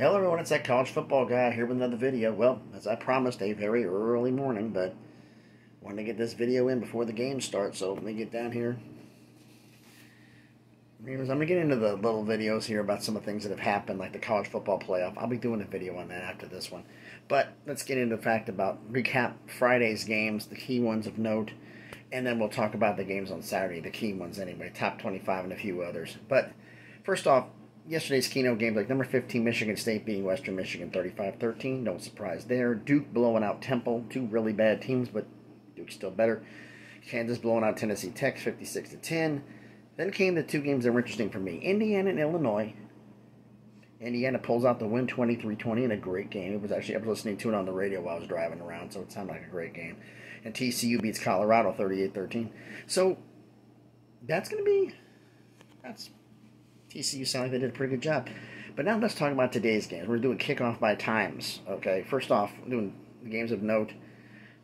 Hello everyone, it's that college football guy here with another video. Well, as I promised, a very early morning, but wanted to get this video in before the game starts, so let me get down here. I'm going to get into the little videos here about some of the things that have happened, like the college football playoff. I'll be doing a video on that after this one. But let's get into the fact about recap Friday's games, the key ones of note, and then we'll talk about the games on Saturday, the key ones anyway, top 25 and a few others. But first off, yesterday's keynote games, like number 15, Michigan State beating Western Michigan 35-13. No surprise there. Duke blowing out Temple. Two really bad teams, but Duke's still better. Kansas blowing out Tennessee Tech 56-10. Then came the two games that were interesting for me. Indiana and Illinois. Indiana pulls out the win 23-20 in a great game. I was listening to it on the radio while I was driving around, so it sounded like a great game. And TCU beats Colorado 38-13. So that's TCU sound like they did a pretty good job. But now let's talk about today's games. We're doing kickoff by times. Okay, first off, we're doing the games of note.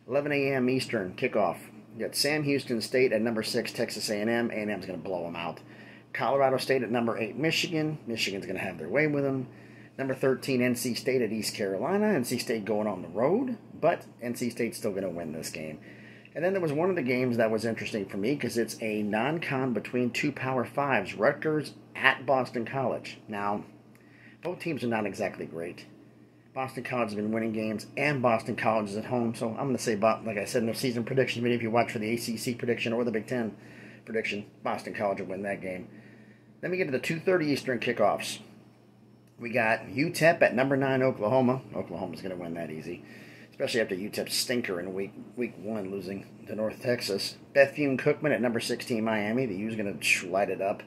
11 a.m. Eastern kickoff. You got Sam Houston State at number 6, Texas A&M. A&M's going to blow them out. Colorado State at number 8, Michigan. Michigan's going to have their way with them. Number 13, NC State at East Carolina. NC State going on the road, but NC State's still going to win this game. And then there was one of the games that was interesting for me because it's a non-con between two Power Fives, Rutgers at Boston College. Now, both teams are not exactly great. Boston College has been winning games, and Boston College is at home. So I'm going to say, like I said in the season prediction video, if you watch for the ACC prediction or the Big Ten prediction, Boston College will win that game. Then we get to the 2:30 Eastern kickoffs. We got UTEP at number 9, Oklahoma. Oklahoma's going to win that easy, especially after UTEP's stinker in week 1 losing to North Texas. Bethune-Cookman at number 16, Miami. The U's going to light it up.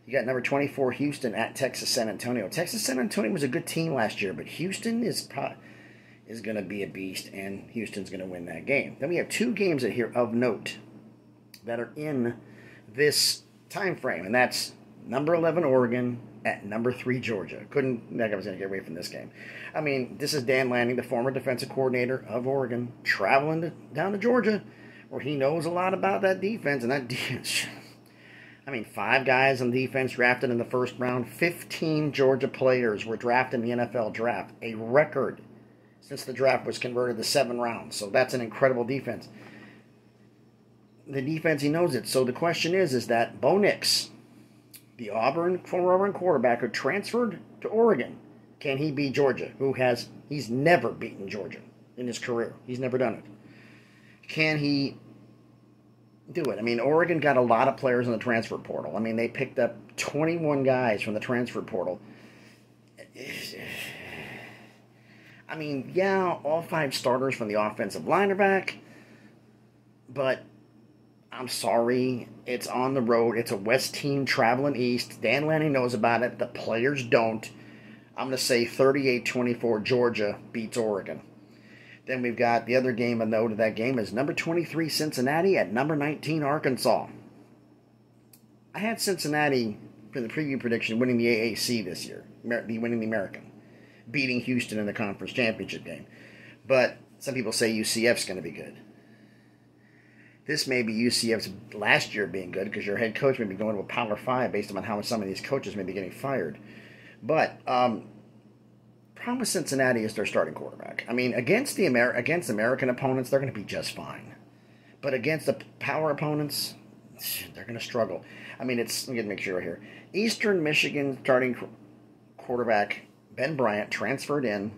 You got number 24, Houston at Texas San Antonio. Texas San Antonio was a good team last year, but Houston is going to be a beast, and Houston's going to win that game. Then we have two games here of note that are in this time frame, and that's number 11, Oregon, at number 3, Georgia. Couldn't think I was going to get away from this game. I mean, this is Dan Lanning, the former defensive coordinator of Oregon, traveling down to Georgia, where he knows a lot about that defense, and that defense... I mean, 5 guys on defense drafted in the first round. 15 Georgia players were drafted in the NFL draft. A record since the draft was converted to 7 rounds. So that's an incredible defense. The defense, he knows it. So the question is that Bo Nix, the former Auburn quarterback who transferred to Oregon, can he beat Georgia? He's never beaten Georgia in his career. He's never done it. Can he do it? I mean, Oregon got a lot of players in the transfer portal. I mean, they picked up 21 guys from the transfer portal. I mean, yeah, all 5 starters from the offensive line are back, but I'm sorry, it's on the road. It's a West team traveling east. Dan Lanning knows about it. The players don't. I'm going to say 38-24, Georgia beats Oregon. Then we've got the other game of note of that game is number 23, Cincinnati at number 19, Arkansas. I had Cincinnati for the preview prediction winning the AAC this year, winning the American, beating Houston in the conference championship game. But some people say UCF's going to be good. This may be UCF's last year being good because your head coach may be going to a Power 5 based on how some of these coaches may be getting fired. But problem with Cincinnati is their starting quarterback. I mean, against American opponents, they're going to be just fine. But against the power opponents, they're going to struggle. I mean, let me make sure here. Eastern Michigan starting quarterback Ben Bryant transferred in.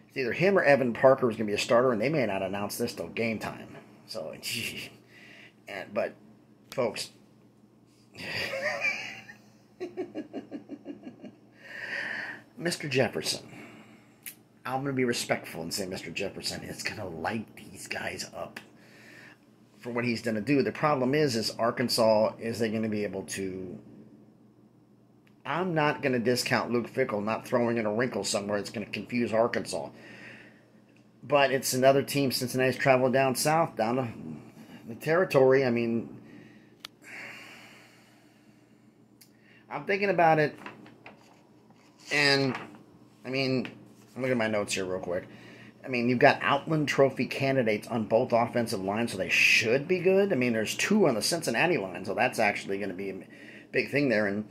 It's either him or Evan Parker is going to be a starter, and they may not announce this till game time. So, but folks, Mr. Jefferson. I'm going to be respectful and say Mr. Jefferson is going to light these guys up for what he's going to do. The problem is Arkansas, is they going to be able to... I'm not going to discount Luke Fickell not throwing in a wrinkle somewhere that's going to confuse Arkansas. But it's another team. Cincinnati's traveled down south, down to the territory. I mean, I'm thinking about it, and, I mean... I'm looking at my notes here real quick. I mean, you've got Outland Trophy candidates on both offensive lines, so they should be good. I mean, there's 2 on the Cincinnati line, so that's actually going to be a big thing there. And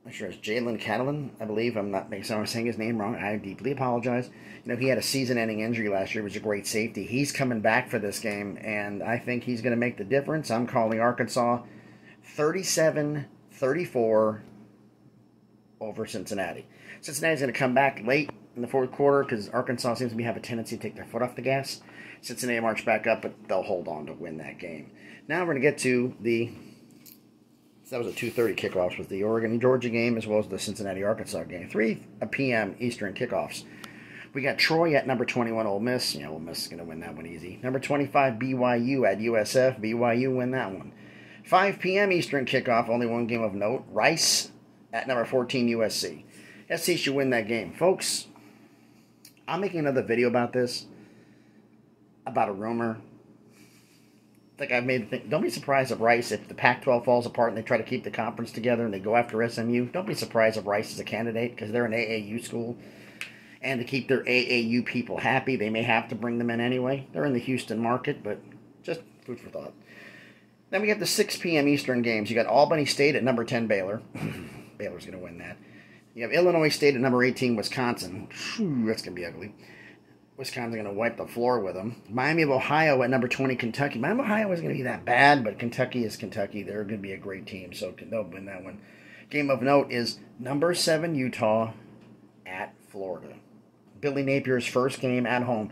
I'm sure it's Jalen Catalan, I believe. I'm saying his name wrong. I deeply apologize. You know, he had a season-ending injury last year. He was a great safety. He's coming back for this game, and I think he's going to make the difference. I'm calling Arkansas 37-34 over Cincinnati. Cincinnati's going to come back late in the fourth quarter because Arkansas seems to have a tendency to take their foot off the gas. Cincinnati march back up, but they'll hold on to win that game. Now we're going to get to that was a 2:30 kickoffs with the Oregon-Georgia game as well as the Cincinnati-Arkansas game. 3 p.m. Eastern kickoffs. We got Troy at number 21, Ole Miss. You know, Ole Miss is going to win that one easy. Number 25, BYU at USF. BYU win that one. 5 p.m. Eastern kickoff, only one game of note. Rice at number 14, USC. SC should win that game. Folks, I'm making another video about this, about a rumor. Like I've made think, don't be surprised if Rice, if the Pac-12 falls apart and they try to keep the conference together and they go after SMU, don't be surprised if Rice is a candidate because they're an AAU school. And to keep their AAU people happy, they may have to bring them in anyway. They're in the Houston market, but just food for thought. Then we have the 6 p.m. Eastern games. You got Albany State at number 10, Baylor. Baylor's going to win that. You have Illinois State at number 18, Wisconsin. Whew, that's going to be ugly. Wisconsin's going to wipe the floor with them. Miami of Ohio at number 20, Kentucky. Miami of Ohio isn't going to be that bad, but Kentucky is Kentucky. They're going to be a great team, so they'll win that one. Game of note is number 7, Utah at Florida. Billy Napier's first game at home.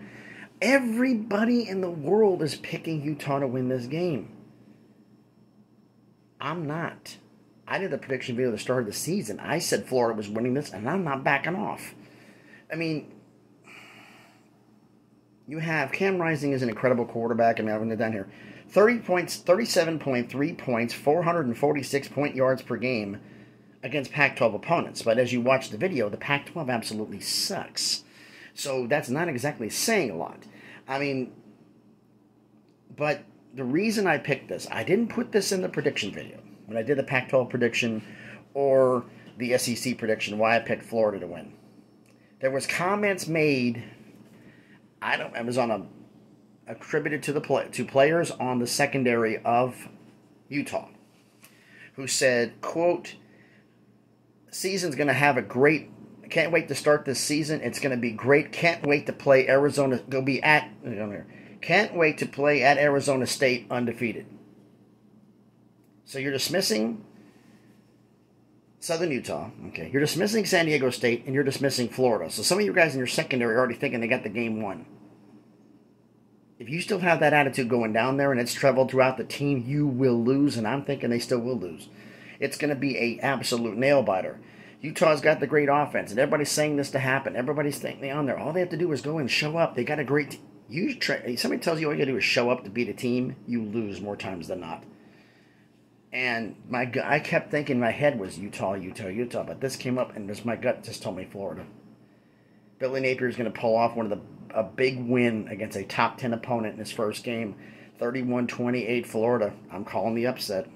Everybody in the world is picking Utah to win this game. I'm not. I did a prediction video at the start of the season. I said Florida was winning this, and I'm not backing off. I mean, you have Cam Rising is an incredible quarterback. I mean, I'm going to down here. 30 points, 37.3 points, 446 point yards per game against Pac-12 opponents. But as you watch the video, the Pac-12 absolutely sucks. So that's not exactly saying a lot. I mean, but the reason I picked this, I didn't put this in the prediction video. When I did the Pac-12 prediction or the SEC prediction, why I picked Florida to win. There was comments made, it was on attributed to to players on the secondary of Utah, who said, quote, season's going to have a great, can't wait to start this season. It's going to be great. Can't wait to play Arizona, can't wait to play at Arizona State undefeated. So you're dismissing Southern Utah, okay. You're dismissing San Diego State, and you're dismissing Florida. So some of you guys in your secondary are already thinking they got the game won. If you still have that attitude going down there and it's traveled throughout the team, you will lose, and I'm thinking they still will lose. It's going to be an absolute nail-biter. Utah's got the great offense, and everybody's saying this to happen. Everybody's thinking on there. All they have to do is go and show up. They got a great somebody tells you all you got to do is show up to beat a team, you lose more times than not. And I kept thinking my head was Utah, but this came up, and my gut just told me Florida. Billy Napier is going to pull off a big win against a top 10 opponent in his first game, 31-28 Florida. I'm calling the upset.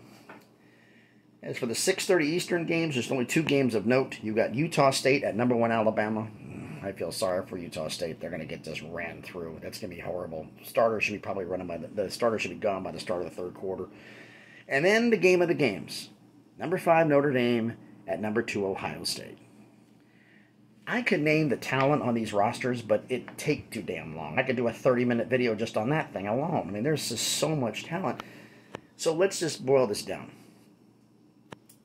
As for the 6:30 Eastern games, there's only 2 games of note. You got Utah State at number 1 Alabama. I feel sorry for Utah State. They're going to get this ran through. That's going to be horrible. Starter should be probably running by the starter should be gone by the start of the third quarter. And then the game of the games. Number 5, Notre Dame at number 2, Ohio State. I could name the talent on these rosters, but it'd take too damn long. I could do a 30-minute video just on that thing alone. I mean, there's just so much talent. So let's just boil this down.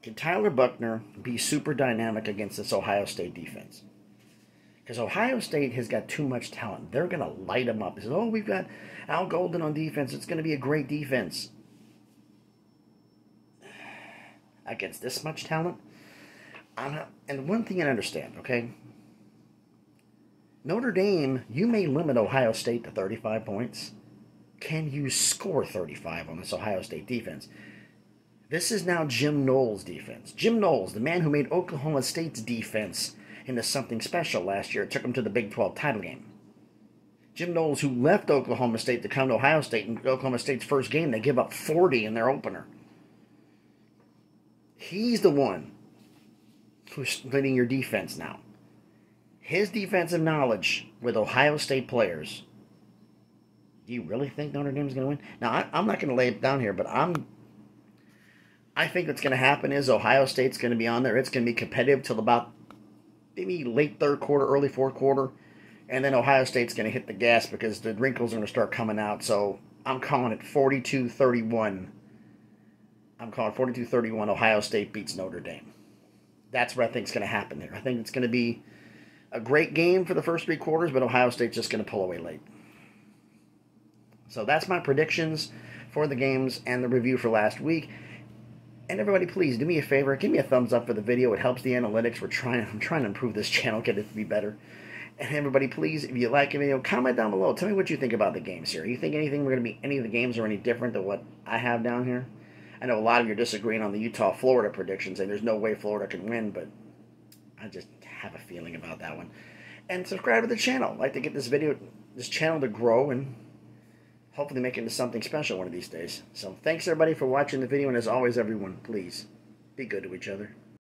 Can Tyler Buchner be super dynamic against this Ohio State defense? Because Ohio State has got too much talent. They're going to light them up. They say, oh, we've got Al Golden on defense. It's going to be a great defense. Against this much talent? And one thing I understand, okay? Notre Dame, you may limit Ohio State to 35 points. Can you score 35 on this Ohio State defense? This is now Jim Knowles' defense. Jim Knowles, the man who made Oklahoma State's defense into something special last year. It took him to the Big 12 title game. Jim Knowles, who left Oklahoma State to come to Ohio State, in Oklahoma State's first game, they give up 40 in their opener. He's the one who's leading your defense now. His defensive knowledge with Ohio State players. Do you really think Notre Dame's going to win? Now, I'm not going to lay it down here, but I'm I think what's going to happen is Ohio State's going to be on there. It's going to be competitive till about maybe late third quarter, early fourth quarter. And then Ohio State's going to hit the gas because the wrinkles are going to start coming out. So I'm calling it 42-31. I'm calling 42-31. Ohio State beats Notre Dame. That's what I think is going to happen there. I think it's going to be a great game for the first three quarters, but Ohio State's just going to pull away late. So that's my predictions for the games and the review for last week. And everybody, please do me a favor. Give me a thumbs up for the video. It helps the analytics. I'm trying to improve this channel, get it to be better. And everybody, please, if you like the video, comment down below. Tell me what you think about the games here. You think any of the games are any different than what I have down here? I know a lot of you are disagreeing on the Utah-Florida predictions, and there's no way Florida can win, but I just have a feeling about that one. And subscribe to the channel. I'd like to get this channel to grow and hopefully make it into something special one of these days. So thanks everybody for watching the video, and as always, everyone, please be good to each other.